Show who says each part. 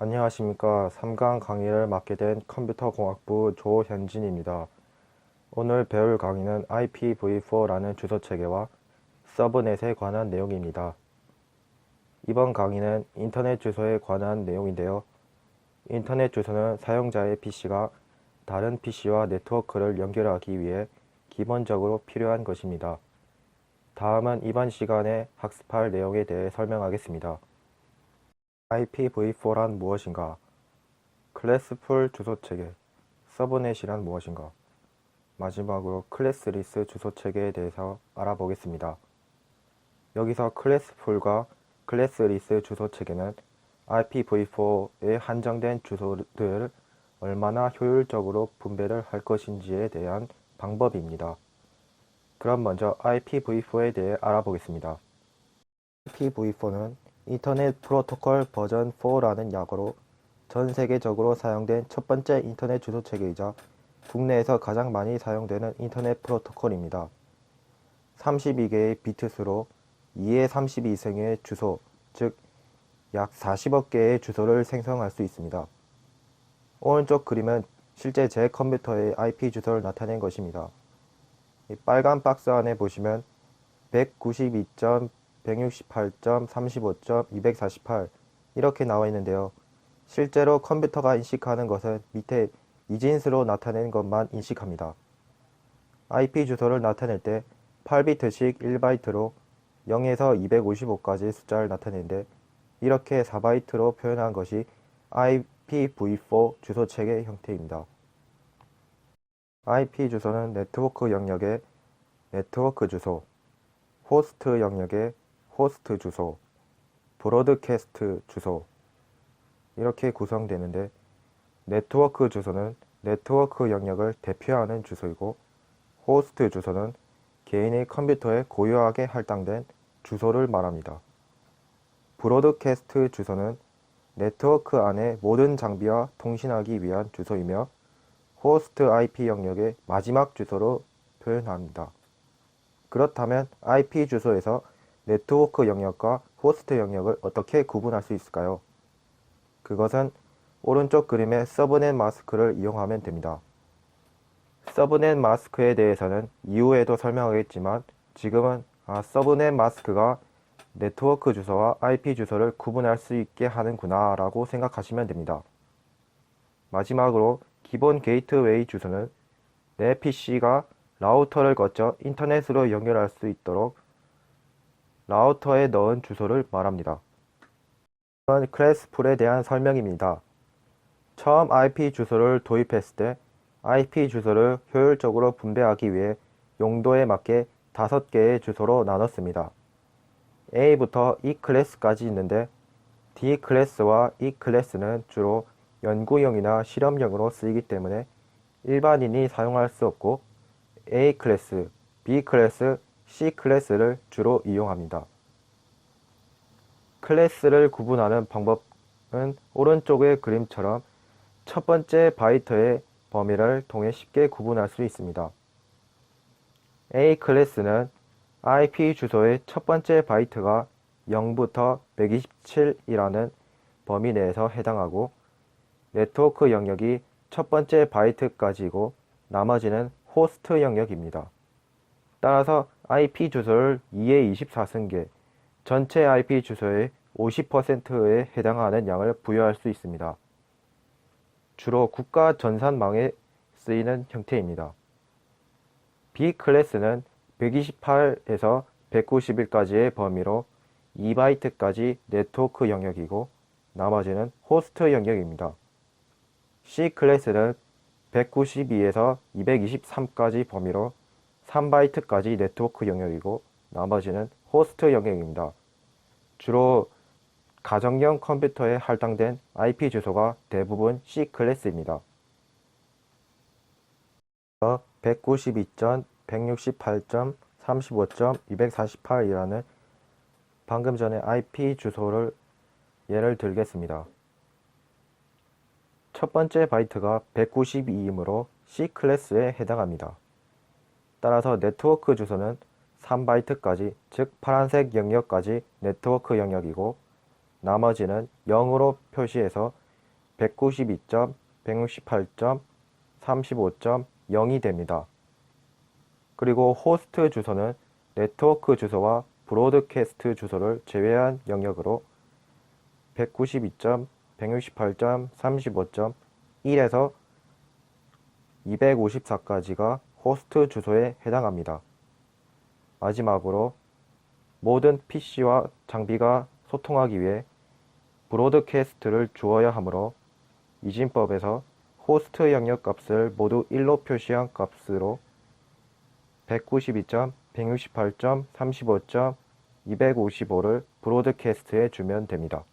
Speaker 1: 안녕하십니까. 3강 강의를 맡게 된 컴퓨터공학부 조현진입니다. 오늘 배울 강의는 IPv4라는 주소체계와 서브넷에 관한 내용입니다. 이번 강의는 인터넷 주소에 관한 내용인데요. 인터넷 주소는 사용자의 PC가 다른 PC와 네트워크를 연결하기 위해 기본적으로 필요한 것입니다. 다음은 이번 시간에 학습할 내용에 대해 설명하겠습니다. IPv4란 무엇인가? 클래스풀 주소체계, 서브넷이란 무엇인가? 마지막으로 클래스리스 주소체계에 대해서 알아보겠습니다. 여기서 클래스풀과 클래스리스 주소체계는 IPv4의 한정된 주소들을 얼마나 효율적으로 분배를 할 것인지에 대한 방법입니다. 그럼 먼저 IPv4에 대해 알아보겠습니다. IPv4는 인터넷 프로토콜 버전 4라는 약어로 전 세계적으로 사용된 첫 번째 인터넷 주소 체계이자 국내에서 가장 많이 사용되는 인터넷 프로토콜입니다. 32개의 비트수로 2의 32승의 주소, 즉 약 40억 개의 주소를 생성할 수 있습니다. 오른쪽 그림은 실제 제 컴퓨터의 IP 주소를 나타낸 것입니다. 이 빨간 박스 안에 보시면 192.168.35.248 이렇게 나와 있는데요. 실제로 컴퓨터가 인식하는 것은 밑에 이진수로 나타낸 것만 인식합니다. IP 주소를 나타낼 때 8비트씩 1바이트로 0에서 255까지 숫자를 나타내는데 이렇게 4바이트로 표현한 것이 IPv4 주소체계 형태입니다. IP 주소는 네트워크 영역의 네트워크 주소, 호스트 영역의 호스트 주소, 브로드캐스트 주소 이렇게 구성되는데 네트워크 주소는 네트워크 영역을 대표하는 주소이고 호스트 주소는 개인의 컴퓨터에 고유하게 할당된 주소를 말합니다. 브로드캐스트 주소는 네트워크 안의 모든 장비와 통신하기 위한 주소이며 호스트 IP 영역의 마지막 주소로 표현합니다. 그렇다면 IP 주소에서 네트워크 영역과 호스트 영역을 어떻게 구분할 수 있을까요? 그것은 오른쪽 그림의 서브넷 마스크를 이용하면 됩니다. 서브넷 마스크에 대해서는 이후에도 설명하겠지만 지금은 서브넷 마스크가 네트워크 주소와 IP 주소를 구분할 수 있게 하는구나 라고 생각하시면 됩니다. 마지막으로 기본 게이트웨이 주소는 내 PC가 라우터를 거쳐 인터넷으로 연결할 수 있도록 라우터에 넣은 주소를 말합니다. 이번 클래스풀에 대한 설명입니다. 처음 IP 주소를 도입했을 때 IP 주소를 효율적으로 분배하기 위해 용도에 맞게 5개의 주소로 나눴습니다. A부터 E 클래스까지 있는데 D 클래스와 E 클래스는 주로 연구용이나 실험용으로 쓰이기 때문에 일반인이 사용할 수 없고 A 클래스, B 클래스, C 클래스를 주로 이용합니다. 클래스를 구분하는 방법은 오른쪽의 그림처럼 첫 번째 바이트의 범위를 통해 쉽게 구분할 수 있습니다. A 클래스는 IP 주소의 첫 번째 바이트가 0부터 127이라는 범위 내에서 해당하고 네트워크 영역이 첫 번째 바이트까지이고 나머지는 호스트 영역입니다. 따라서 IP 주소를 2의 24승계, 전체 IP 주소의 50%에 해당하는 양을 부여할 수 있습니다. 주로 국가 전산망에 쓰이는 형태입니다. B 클래스는 128에서 191까지의 범위로 2바이트까지 네트워크 영역이고 나머지는 호스트 영역입니다. C 클래스는 192에서 223까지 범위로 3바이트까지 네트워크 영역이고 나머지는 호스트 영역입니다. 주로 가정용 컴퓨터에 할당된 IP 주소가 대부분 C 클래스입니다. 192.168.35.248이라는 방금 전에 IP 주소를 예를 들겠습니다. 첫 번째 바이트가 192이므로 C 클래스에 해당합니다. 따라서 네트워크 주소는 3바이트까지, 즉 파란색 영역까지 네트워크 영역이고 나머지는 0으로 표시해서 192.168.35.0이 됩니다. 그리고 호스트 주소는 네트워크 주소와 브로드캐스트 주소를 제외한 영역으로 192.168.35.1에서 254까지가 호스트 주소에 해당합니다. 마지막으로 모든 PC와 장비가 소통하기 위해 브로드캐스트를 주어야 하므로 이진법에서 호스트 영역 값을 모두 1로 표시한 값으로 192.168.35.255를 브로드캐스트에 주면 됩니다.